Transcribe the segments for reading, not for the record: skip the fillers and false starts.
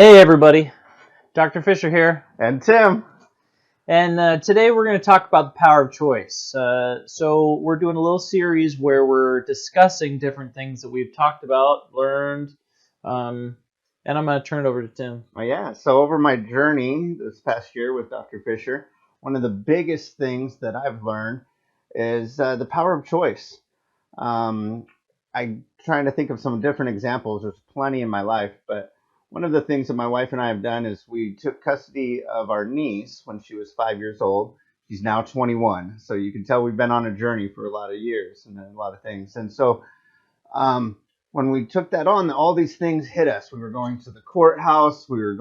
Hey everybody, Dr. Fisher here, And Tim. and today we're going to talk about the power of choice. So we're doing a little series where we're discussing different things that we've talked about, learned, and I'm going to turn it over to Tim. So over my journey this past year with Dr. Fisher, one of the biggest things that I've learned is the power of choice. I'm trying to think of some different examples. There's plenty in my life, but one of the things that my wife and I have done is we took custody of our niece when she was 5 years old. She's now 21, so you can tell we've been on a journey for a lot of years and a lot of things. And so when we took that on, all these things hit us. We were going to the courthouse. We were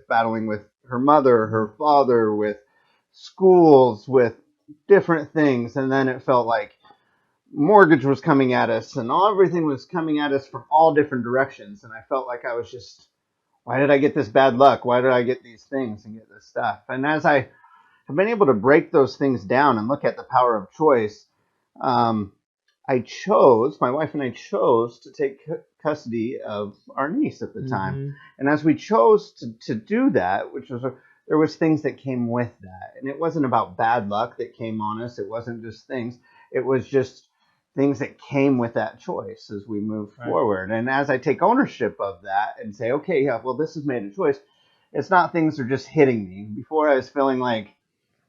battling with her mother, her father, with schools, with different things. And then it felt like mortgage was coming at us and everything was coming at us from all different directions. And I felt like I was just, why did I get this bad luck? Why did I get these things and get this stuff? And as I have been able to break those things down and look at the power of choice, my wife and I chose to take custody of our niece at the time. Mm-hmm. And as we chose to do that, there was things that came with that. And it wasn't about bad luck that came on us. It wasn't just things. It was just things that came with that choice as we move forward. And as I take ownership of that and say, okay, yeah, well, this has made a choice. It's not things are just hitting me. Before I was feeling like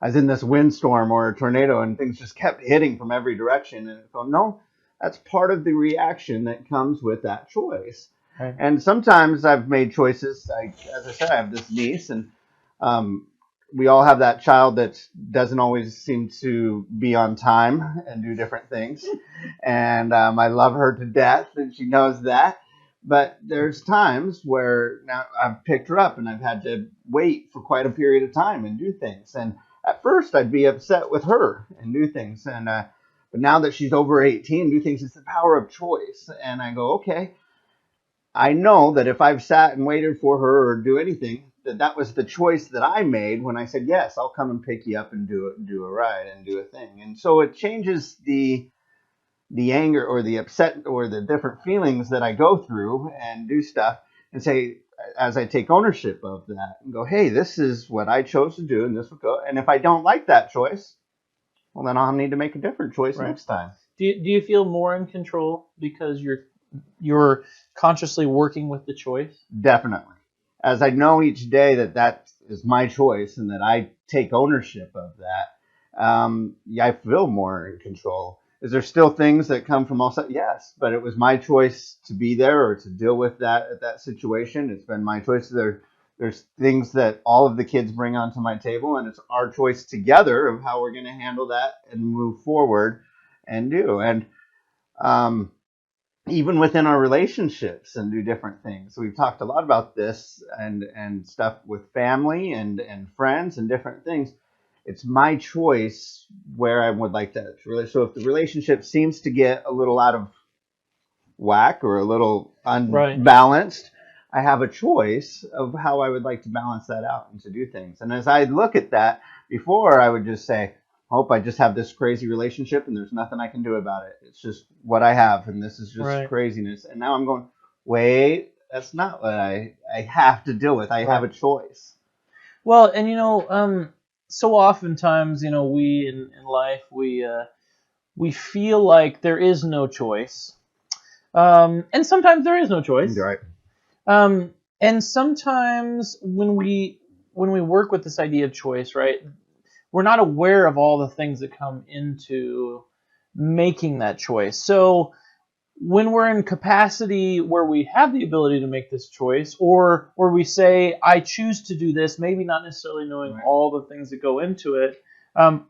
I was in this windstorm or a tornado and things just kept hitting from every direction. And I thought, no, that's part of the reaction that comes with that choice. Right. And sometimes I've made choices. As I said, I have this niece, and we all have that child that doesn't always seem to be on time and do different things. And I love her to death, and she knows that. But there's times where now I've picked her up and I've had to wait for quite a period of time and do things. And at first I'd be upset with her and do things. But now that she's over 18, do things, it's the power of choice. And I go, okay, I know that if I've sat and waited for her or do anything, that was the choice that I made when I said, yes, I'll come and pick you up and do a ride and do a thing. And so it changes the anger or the upset or the different feelings that I go through and do stuff and say, as I take ownership of that and go, hey, this is what I chose to do and this will go. And if I don't like that choice, well, then I'll need to make a different choice next time. Do you feel more in control because you're consciously working with the choice? Definitely. As I know each day that is my choice and that I take ownership of that, I feel more in control. Is there still things that come from all sides? Yes, but it was my choice to be there or to deal with that situation. It's been my choice. There's things that all of the kids bring onto my table, and it's our choice together of how we're going to handle that and move forward and do. And even within our relationships and do different things. We've talked a lot about this and stuff with family and friends and different things. It's my choice where I would like that. So if the relationship seems to get a little out of whack or a little unbalanced, I have a choice of how I would like to balance that out and to do things. And as I look at that, before I would just say, hope I just have this crazy relationship and there's nothing I can do about it. It's just what I have and this is just craziness. And now I'm going, wait, that's not what I have to deal with. I have a choice. Well, and so oftentimes, we in life, we feel like there is no choice. And sometimes there is no choice. Right. And sometimes when we work with this idea of choice, right, we're not aware of all the things that come into making that choice. So when we're in capacity where we have the ability to make this choice, or where we say, I choose to do this, maybe not necessarily knowing all the things that go into it,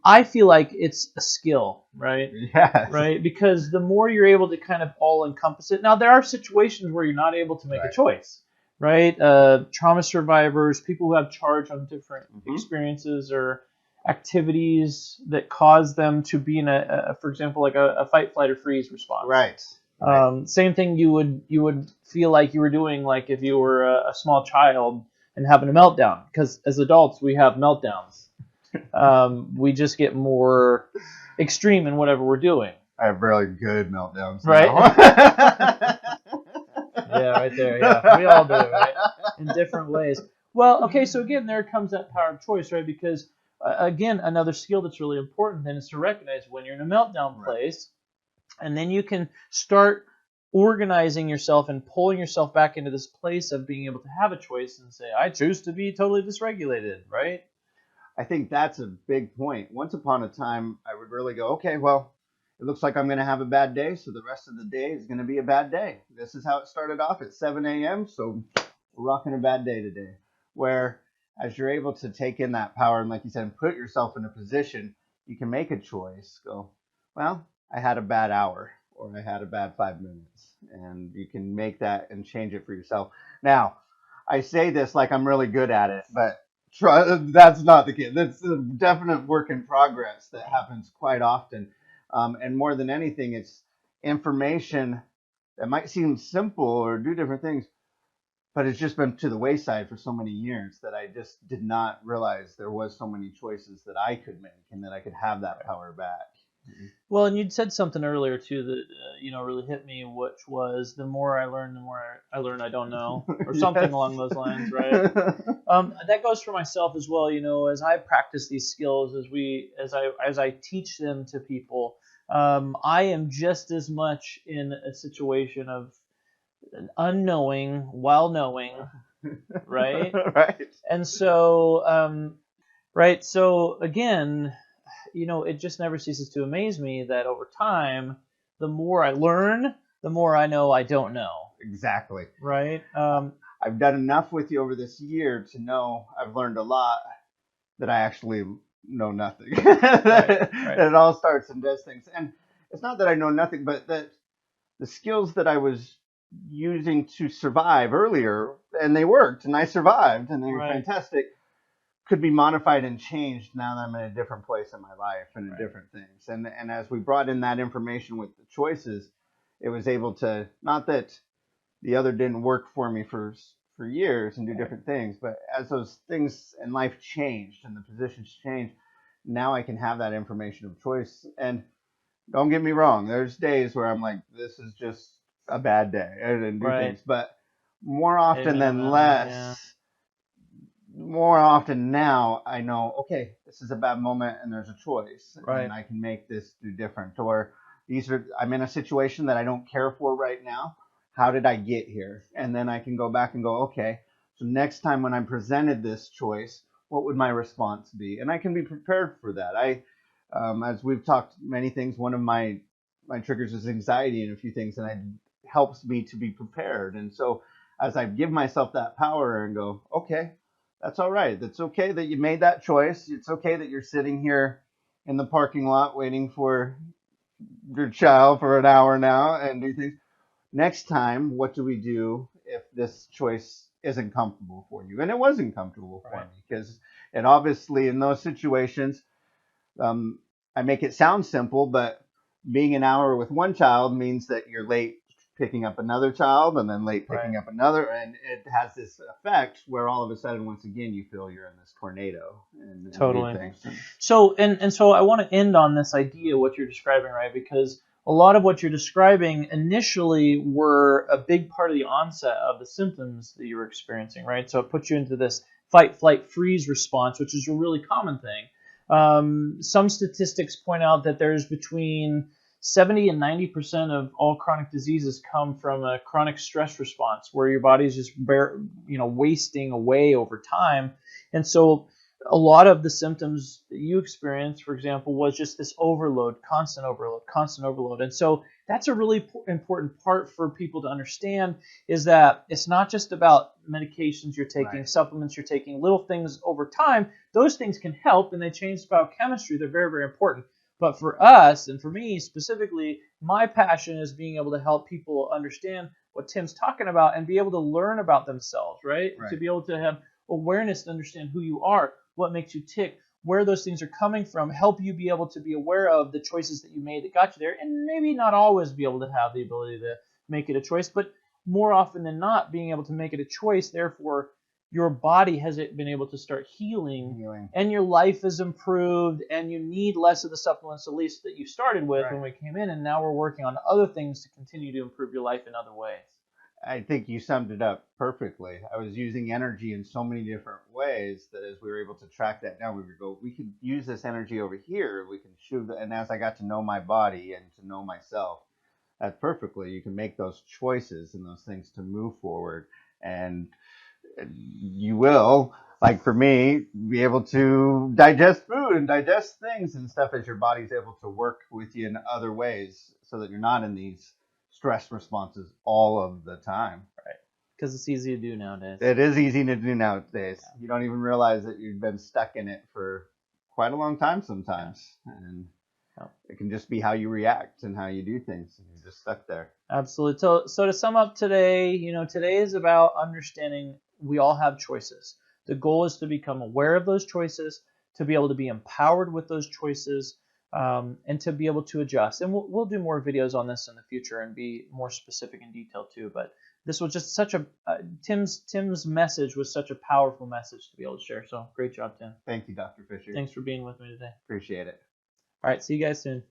I feel like it's a skill, right? Yes. Right? Because the more you're able to kind of all encompass it. Now, there are situations where you're not able to make a choice, right? Trauma survivors, people who have charge on different experiences or activities that cause them to be in for example, like a fight, flight, or freeze response. Right. Same thing you would feel like you were doing, like if you were a small child and having a meltdown. Because as adults, we have meltdowns. We just get more extreme in whatever we're doing. I have really good meltdowns. Right? Yeah, right there. Yeah, we all do, right? in different ways. Well, okay, so again, there comes that power of choice, right? Because again, another skill that's really important then is to recognize when you're in a meltdown place, and then you can start organizing yourself and pulling yourself back into this place of being able to have a choice and say, I choose to be totally dysregulated, right? I think that's a big point. Once upon a time, I would really go, okay, well, it looks like I'm going to have a bad day, so the rest of the day is going to be a bad day. This is how it started off at 7 a.m., so we're rocking a bad day today. Where as you're able to take in that power and, like you said, put yourself in a position, you can make a choice. Go, well, I had a bad hour or I had a bad 5 minutes, and you can make that and change it for yourself. Now, I say this like I'm really good at it, but that's not the case. That's a definite work in progress that happens quite often. And more than anything, it's information that might seem simple or do different things, but it's just been to the wayside for so many years that I just did not realize there was so many choices that I could make and that I could have that power back. Well, and you'd said something earlier too that really hit me, which was the more I learn, the more I learn I don't know, or something Yes. along those lines, right? That goes for myself as well. As I practice these skills, as I teach them to people, I am just as much in a situation of unknowing while knowing, right? Right. And so, right. So again, it just never ceases to amaze me that over time, the more I learn, the more I know I don't know. Exactly. Right. I've done enough with you over this year to know I've learned a lot that I actually know nothing. Right. It all starts and does things. And it's not that I know nothing, but that the skills that I was using to survive earlier, and they worked, and I survived, and they were Right. fantastic, could be modified and changed now that I'm in a different place in my life and in Right. different things. And as we brought in that information with the choices, it was able to, not that the other didn't work for me for years and do different things, but as those things in life changed and the positions changed, now I can have that information of choice. And don't get me wrong, there's days where I'm like, this is just a bad day and do Right. things, but more often Amen than to that, less, yeah. more often now I know, okay, this is a bad moment and there's a choice, Right. and I can make this do different. Or I'm in a situation that I don't care for right now. How did I get here? And then I can go back and go, okay, so next time when I'm presented this choice, what would my response be? And I can be prepared for that. As we've talked many things, one of my triggers is anxiety and a few things, and it helps me to be prepared. And so as I give myself that power and go, okay, that's all right. That's okay that you made that choice. It's okay that you're sitting here in the parking lot waiting for your child for an hour now and do things. Next time, what do we do if this choice isn't comfortable for you? And it wasn't comfortable for me because it obviously in those situations, I make it sound simple, but being an hour with one child means that you're late picking up another child and then late picking up another, and it has this effect where all of a sudden, once again, you feel you're in this tornado and Totally. do things. So so I want to end on this idea what you're describing, right? Because a lot of what you're describing initially were a big part of the onset of the symptoms that you were experiencing, right? So it puts you into this fight, flight, freeze response, which is a really common thing. Some statistics point out that there's between 70 and 90% of all chronic diseases come from a chronic stress response where your body's just wasting away over time. And so a lot of the symptoms that you experienced, for example, was just this overload, constant overload. And so that's a really important part for people to understand, is that it's not just about medications you're taking, supplements you're taking, little things over time. Those things can help and they change biochemistry. They're very, very important. But for us, and for me specifically, my passion is being able to help people understand what Tim's talking about and be able to learn about themselves, right? To be able to have awareness to understand who you are, what makes you tick, where those things are coming from, help you be able to be aware of the choices that you made that got you there, and maybe not always be able to have the ability to make it a choice, but more often than not, being able to make it a choice, therefore, your body has been able to start healing, and your life is improved, and you need less of the supplements, at least that you started with when we came in, and now we're working on other things to continue to improve your life in other ways. I think you summed it up perfectly. I was using energy in so many different ways that as we were able to track that down, we would go, we could use this energy over here. We can shoot. And as I got to know my body and to know myself, that perfectly, you can make those choices and those things to move forward. And you will, like for me, be able to digest food and digest things and stuff as your body's able to work with you in other ways so that you're not in these stress responses all of the time. Right. Because it's easy to do nowadays. It is easy to do nowadays. You don't even realize that you've been stuck in it for quite a long time sometimes. And it can just be how you react and how you do things. And you're just stuck there. Absolutely. So to sum up today, today is about understanding we all have choices. The goal is to become aware of those choices, to be able to be empowered with those choices, and to be able to adjust. And we'll do more videos on this in the future and be more specific in detail too. But this was just such a Tim's message was such a powerful message to be able to share. So great job, Tim. Thank you, Dr. Fisher. Thanks for being with me today. Appreciate it. All right, see you guys soon.